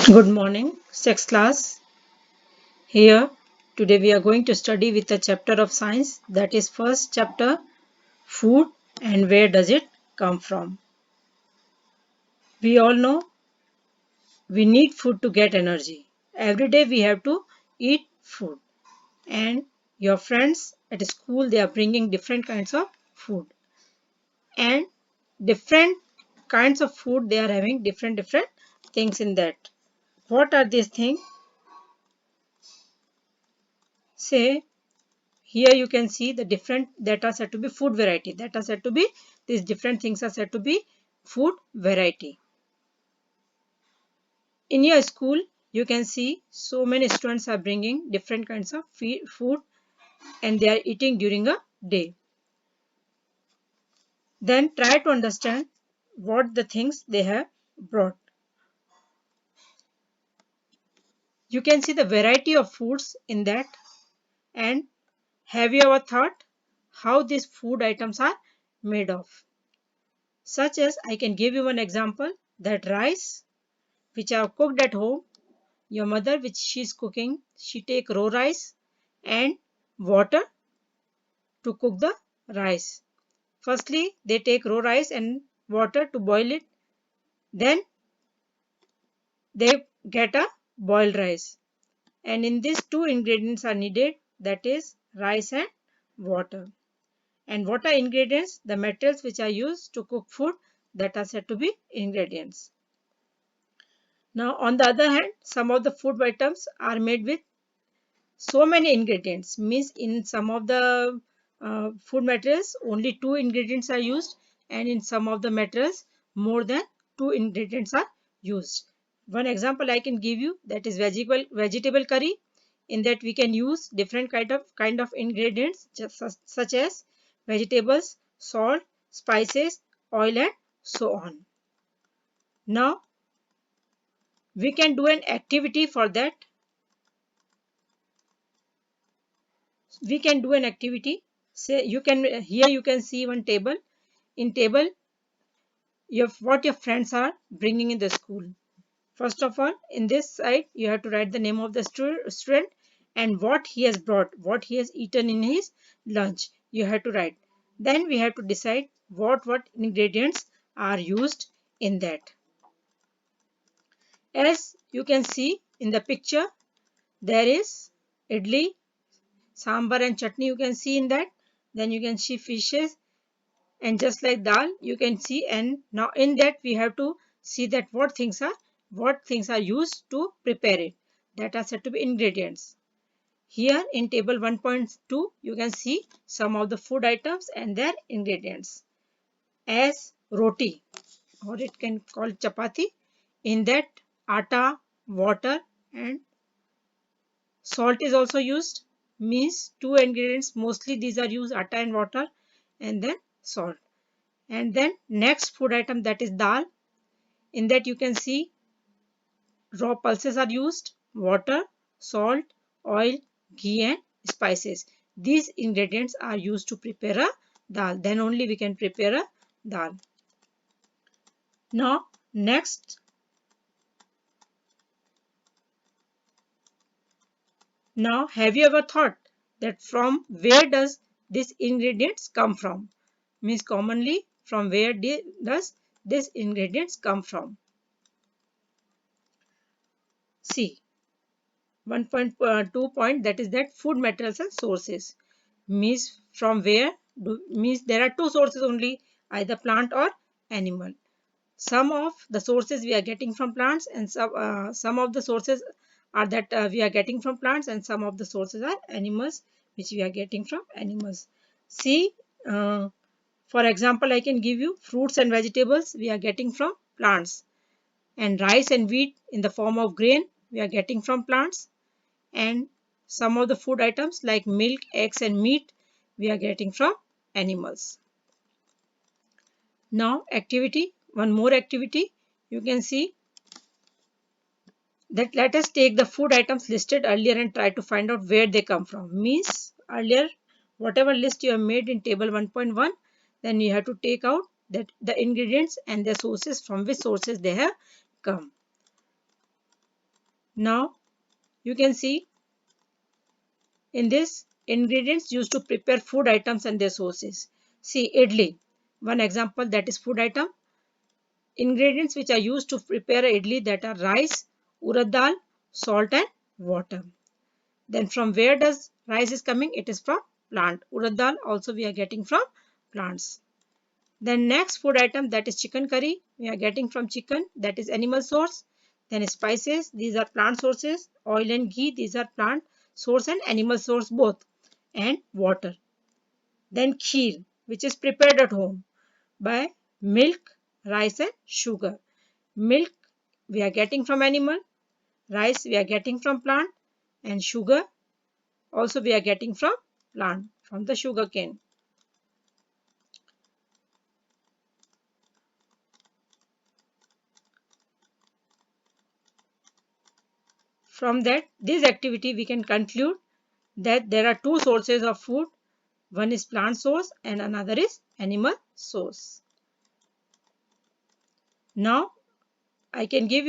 Good morning, sixth class. Here, today we are going to study with a chapter of science, that is first chapter, food and where does it come from. We all know we need food to get energy. Every day we have to eat food, and your friends at school, they are bringing different kinds of food, and different kinds of food, they are having different things in that. What are these things? Say, here you can see the different that are said to be food variety, that are said to be, these different things are said to be food variety. In your school you can see so many students are bringing different kinds of food and they are eating during a day. Then try to understand what the things they have brought. You can see the variety of foods in that, and have you ever thought how these food items are made of? Such as, I can give you one example, that rice which are cooked at home, your mother which she is cooking, she take raw rice and water to cook the rice. Firstly they take raw rice and water to boil it, then they get a boiled rice, and in these two ingredients are needed, that is rice and water. And what are ingredients? The materials which are used to cook food, that are said to be ingredients. Now on the other hand, some of the food items are made with so many ingredients, means in some of the food materials only two ingredients are used, and in some of the materials more than two ingredients are used. One example I can give you, that is vegetable curry. In that we can use different kind of ingredients, just such as vegetables, salt, spices, oil, and so on. Now we can do an activity for that. We can do an activity. Say, you can, here you can see one table. In table, what your friends are bringing in the school. First of all, in this side you have to write the name of the student and what he has brought, what he has eaten in his lunch, you have to write. Then we have to decide what ingredients are used in that. As you can see in the picture, there is idli, sambar and chutney, you can see in that. Then you can see fishes, and just like dal you can see. And now in that we have to see that what things are used to prepare it, that are said to be ingredients. Here in table 1.2 you can see some of the food items and their ingredients, as roti, or it can call chapati. In that, atta, water and salt is also used, means two ingredients mostly these are used, atta and water, and then salt. And then next food item, that is dal. In that you can see raw pulses are used, water, salt, oil, ghee and spices. These ingredients are used to prepare a dal. Then only we can prepare a dal. Now next, now have you ever thought that from where does these ingredients come from? Means commonly from where does these ingredients come from? See, 1.2 point, that is that food materials and sources, means from where means there are two sources only, either plant or animal. Some of the sources we are getting from plants, and some of the sources are that we are getting from plants, and some of the sources are animals, which we are getting from animals. See, for example, I can give you fruits and vegetables we are getting from plants, and rice and wheat in the form of grain we are getting from plants, and some of the food items like milk, eggs and meat we are getting from animals. Now activity, one more activity, you can see that let us take the food items listed earlier and try to find out where they come from. Means earlier whatever list you have made in table 1.1, then you have to take out that the ingredients and the sources, from which sources they have come. Now you can see in this ingredients used to prepare food items and their sources. See idli, one example, that is food item. Ingredients which are used to prepare idli, that are rice, urad dal, salt and water. Then from where does rice is coming? It is from plant. Urad dal also we are getting from plants. Then next food item, that is chicken curry, we are getting from chicken, that is animal source. Then spices, these are plant sources. Oil and ghee, these are plant source and animal source both. And water. Then kheer, which is prepared at home by milk, rice and sugar. Milk we are getting from animal, rice we are getting from plant, and sugar also we are getting from plant, from the sugar cane. From that, this activity we can conclude that there are two sources of food. One is plant source and another is animal source. Now I can give you